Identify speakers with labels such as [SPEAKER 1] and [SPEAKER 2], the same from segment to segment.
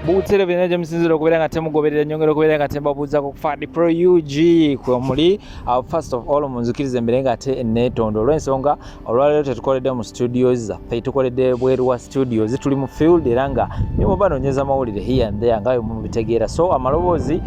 [SPEAKER 1] Butere bine jamusinziro kubera nga temugoberera nyongero kubera nga tembabuza ku Fadi Pro UG kwa muri first of all munzukirize mbere nga te netondo olwensonga olwalero tetukoledde mu studios zaffe tukoledde bweru wa studios tuli mu field eranga nimo banonyeza mawulire here and there ngayo mu bitegeera so amalobozi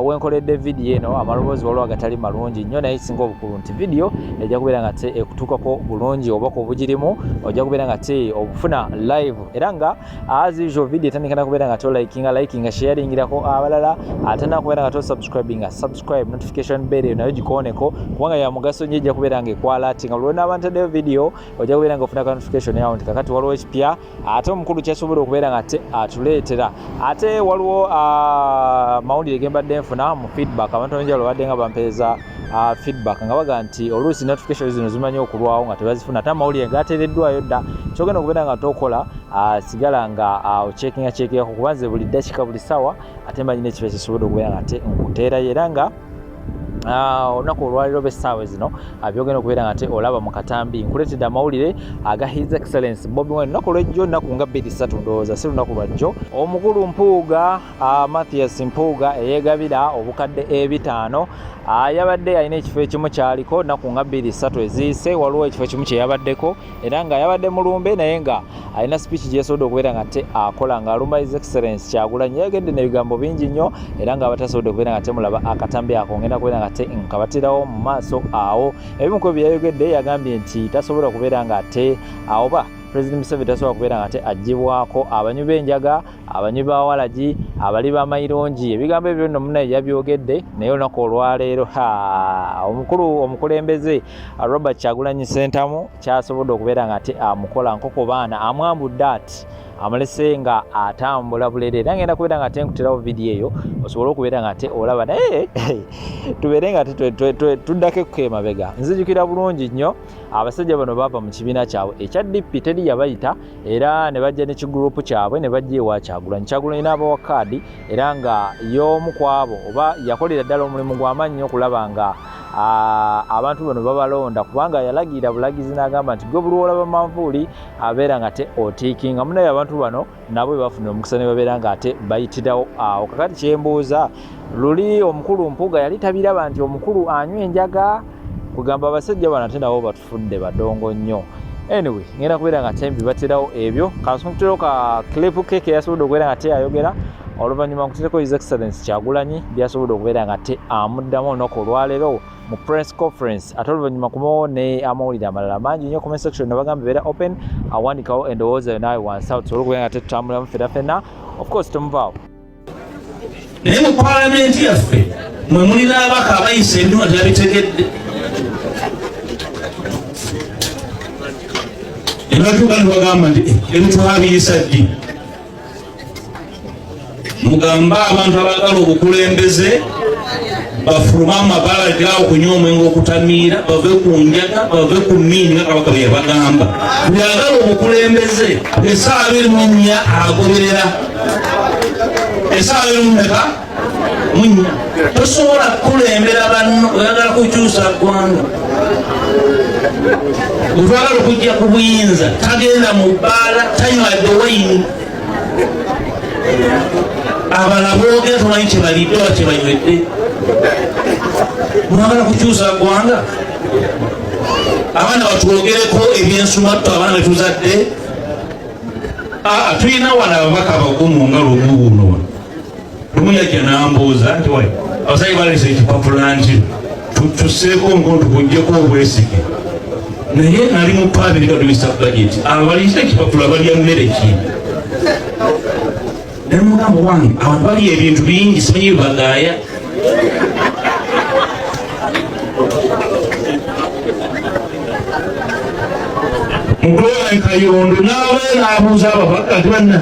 [SPEAKER 1] wenkoledde video eno amalobozi walwa gatali malungi nnyo naye singa obukulu nti video ejja kubera nga te ekutukako bulungi obako obugirimu ojja kubera nga te obufuna live eranga as usual video tandikana kubera nga tola liking sharing irako abalala atana kubera nga subscribing subscribe notification bell nayo gikoneko kubanga ya mugaso nyejja kubera nga equality nga lwona abantu de video ojja kubera nga ofuna notification yawo kakati waliwo ekipya ate omukulu kyasobola okubeera nga atuleetera ate waliwo mawulire gembadde nfuna mu feedback abantu njalo badde nga bampeeza feedback nga baga nti oluusi notification zino zimanyi okulwawo nga tebazifuna ate amawulire gateereddwayo dda kyogenda okubeera nga tokola sigala nga checkinga kubanze buli dakika buli sawa ate mbanyi n'ekifo kisobola okubeera nga nkuteerayo era nga olunaku olwaliro b'essaawa zino byogenda okubeera nga te olaba mu katambi nkuleetedde amawulire aga His Excellence Bobi Wine olunaku olw'ejjo nnaku nga 23 ndowooza si lunaku lwajjo omukulu Mpuuga Mathias Mpuuga eyeegabira obukadde 5 yabadde alina ekifo ekimu kyaliko nnaku nga 23 eziise waliwo ekifo ekimu kye yabaddeko era nga yabadde mulumbe naye nga alina speech gye yasobodde okubeera nga te akola ng'alumba His Excellence Kyagulanyi yagedde n'ebigambo bingi nnyo era nga batasobodde okubeera nga temulaba akatambi ako ngenda kubeera nga te nkabatirawo mu maaso awo ebimu ku byayogedde yagambye nti tasobola kubeera nga te oba President Museveni tasobola kubeera nga te agibwako abanywi b'enjaga abanywi ba walagi abali b'amayirungi ebigambo ebyo nno munaye yabyogedde naye olunaku olwaleero omukulembeze Robert Kyagulanyi Ssentamu kyasobodde okubeera nga te amukola nkoko baana amwambudde ati amulese nga atambula bulere era ngenda kubeera nga te nkuterawo video eyo osobola okubeera nga te olaba naye tubeere nga tuddako emabega nzijukira bulungi nnyo abasajja bano bava mu kibiina kyabwe ekya DP teri yabayita era ne bajja n'ekigurupu kyabwe ne bajja ewa Kyagulanyi n'abawa kaadi era nga y'omu ku abo oba yakolera ddala omulimu gw'amaanyi nnyo okulaba nga abantu bano babalonda kubanga yalagira bulagizi n'agamba nti gwe buli olaba manvuuli abeera nga te otiikinga munaye abantu bano nabo bafuna omukisa ne babeera nga ate bayitirawo awo kakati kyembuuza luli omukulu Mpuuga yali tabiraba nti omukulu anywa enjaga kugamba abasajja bano ate nabo batufudde badongo nnyo anyway ngenda kubeera nga te mbibaterawo ebyo kansumuterawo ka clip ke yasobodde okubeera nga te ayogera oluvannyuma nkutereko His Excellence Kyagulanyi byasobodde okubeera nga te amuddamu olunaku olwaleero mu press conference ate oluvannyuma kubawo ne amawulire amalala mangi nnyo comment section ne bagamba beera open awandikawo endowooza yo naawe wansi awo tusobole okubeera nga te tutambuliramu ffenna of course temuvaawo
[SPEAKER 2] naye mu paalamenti yaffe mwe muli n'abaka abayisa ebintu tebabitegedde ebatuuka ne bagamba nti ebintu babiyisa ddi mugamba abantu abaagala obukulembeze bafuluma amabala gaawo okunywa omwenge okutamiira bave ku njaga bave ku mmiini nga kabaka bwe yabagamba buli agala obukulembeze essaawa 24 agoberera essaawa 24 tosobola kukulembera banno oyagala kukyusa ggwanga otwagala okujja ku buyinza tagenda mu bbaala tanywadde wayini abala boogera tomanyi kyebalidde oba kyebanywedde mwagala kukyusa ggwanga abaana batwogereko ebyensumatto abaana betuzadde tulina wano ababaka bagumu nga lwobubuno lumu yajja n'ambuuza nti wayi abasajja baleese ekipapula nti tuseeko nkono tukuggyeko obwesige naye nali mu paabiri kadumisa budget abalisa ekipapula balya mmere ki nemugamba wange abantu bali ebintu bingi simanyi bibagaaya mukulola enkayondo naawe naabuuza ababaka nti banna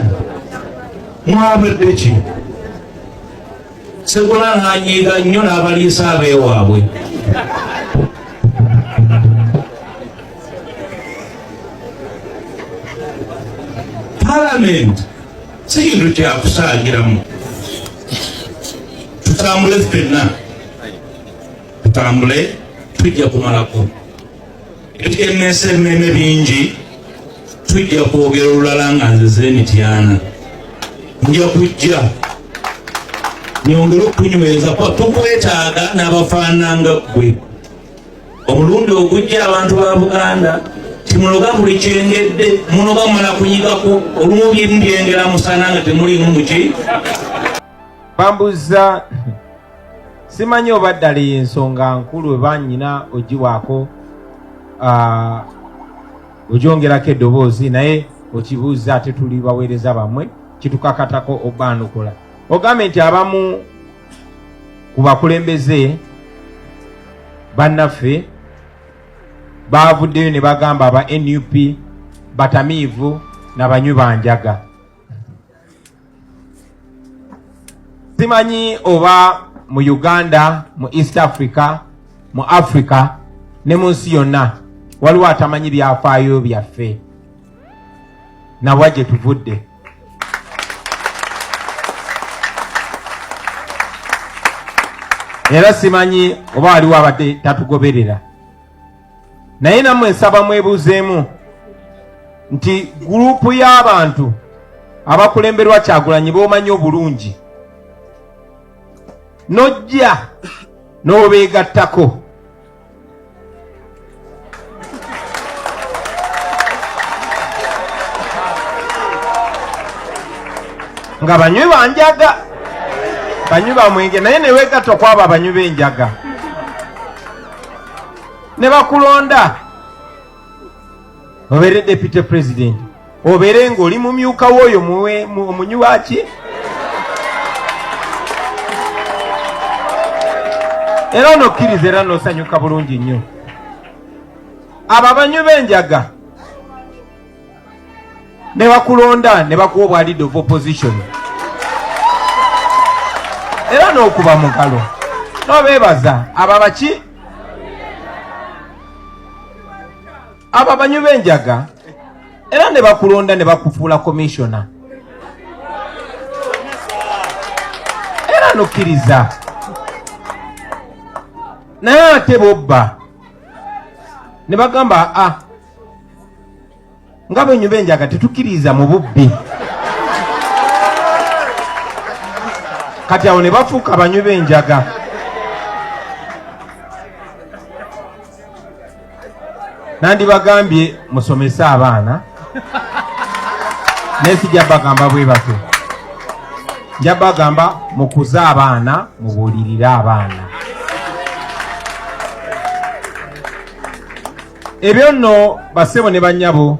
[SPEAKER 2] mwabadde ki Sekola nanyiga nnyo n'abaliisa abeewaabwe Parliament si kintu kyakusaagiramu tutambule ffenna tutambule tujja kumalako emmeeme bingi tujja kwogera olulala nga nzize emityana nja kujja nyongera okunyweza tukwetaaga n'abafaananga ggwe omulundi ogujja abantu ba Buganda timunoga buli kyengedde munoga mumala kunyigako olumu byembyengera musana nga temulimu muki
[SPEAKER 3] bambuza simanyi oba ddala ensonga nkulu ebanyina ogiwaako ogyongerako eddoboozi naye okibuuza ate tuli baweereza bammwe kitukakatako obaanukola ogambe nti abamu ku bakulembeze bannaffe baavuddeyo ne bagamba aba NUP batamiivu n'abanywi banjaga. Simanyi oba mu Uganda, mu East Africa, mu Africa ne mu nsi yonna waliwo atamanyi byafaayo byaffe nawa gye tuvudde. Era simanyi oba waliwo abadde tatugoberera. Naye nammwe nsaba mwebuuzeemu nti gurupu y'abantu abakulemberwa Kyagulanyi b'omanyi obulungi nojja n'obeegattako nga banywi banjaga banywi bamwenge naye ne weegatta kwabo abanywi b'enjaga ne bakulonda obeere deputy president obeere ng'oli mumyuka w'oyo omunywi waki era onokkiriza era n'osanyuka bulungi nnyo. Abo abanywi b'enjaga ne bakulonda ne bakuwa obwa leader of opposition era n'okuba mugalo n'obeebaza abo baki abo abanywi b'enjaga era ne bakulonda ne bakufuula commissioner era n'okkiriza naye ate bobba ne bagamba nga banywi b'enjaga tetukkiriza mu bubbi kati awo ne bafuuka abanywi b'enjaga. Nandibagambye musomese abaana naye sijja bagamba bwe batyo, njja bagamba mukuze abaana mubuulirire abaana. Ebyo nno basebo ne bannyabo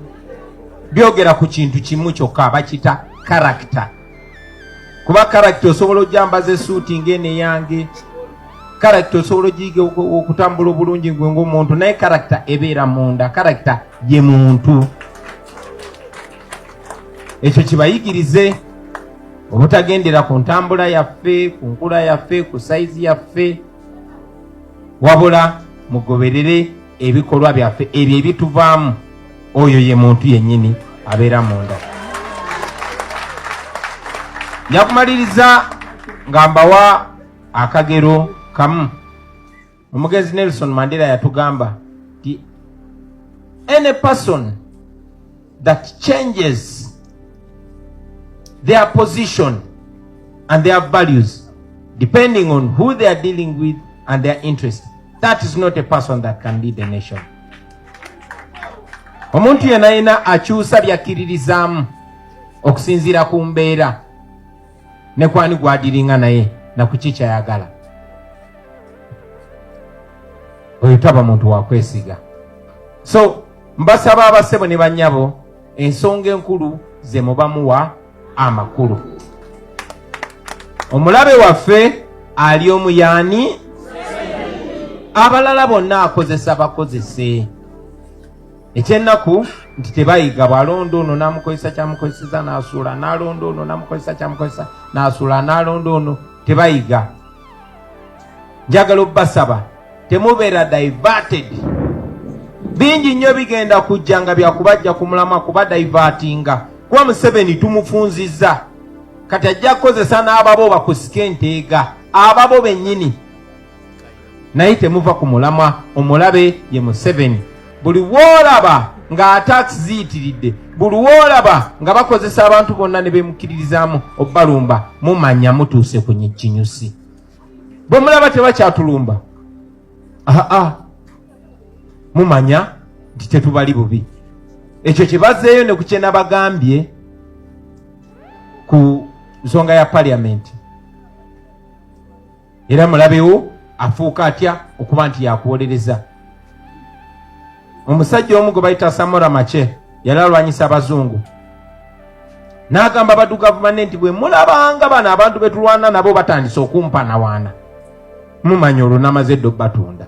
[SPEAKER 3] byogera ku kintu kimu kyokka bakita character. Kuba character osobola ojjambaza essuuti ng'ene yange, character osobola ogiyiga okutambula obulungi gwe ng'omuntu, naye character ebeera munda. Character ye muntu. Ekyo kibayigirize obutagendera ku ntambula yaffe, ku nkula yaffe, ku sayizi yaffe, wabula mugoberere ebikolwa byaffe ebyo ebituvaamu. Oyo ye muntu yennyini abeera munda. Njakumaliriza nga mbawa akagero kamu. Omugezi Nelson Mandela yatugamba nti any person that changes their position and their values depending on who they are dealing with and their interest, that is not a person that can lead a nation. Omuntu yenayina akyusa byakkiririzaamu okusinziira ku mbeera ne kwani gwadiringa naye na kuki kyayagala, oyo taba muntu wakwesiga. So mbasaba abasebo ne bannyabo ensonga enkulu ze mubamuwa amakulu. Omulabe waffe ali omuyani, abalala bonna akozesa bakozese. Ekyennaku nti tebayiga, bwalonda ono namukozesa kyamukozesa n'asuula, n'alonda ono namukozesa kyamukozesa n'asuula, n'alonda ono, tebayiga. Njagala obbasaba temubeera diverted. Bingi nnyo bigenda kujja nga byakubajja ku mulamwa kuba divertinga. Kuba Museveni tumufunzizza, kati ajja kukozesa n'ababo bakusike enteega, ababo bennyini, naye temuva ku mulamwa. Omulabe ye Museveni. Buli w'olaba nga attacks ziyitiridde buli woolaba nga bakozesa abantu bonna ne bemukkiririzaamu obbalumba mumanya mutuuse ku kinyusi. Bwe mulaba tebakyatulumba mumanya nti tetubali bubi. Ekyo kye bazzeeyo ne ku kye nabagambye ku nsonga ya paliamenti. Era mulabewo afuuka atya okuba nti yakuwolereza. Omusajja omu gwe bayita Samora Mache yali alwanyisa abazungu n'agamba baddu gavumenti bwe mulabanga bano abantu betulwana nabo batandise okumpanawaana mumanya olwo namaze eddo batunda.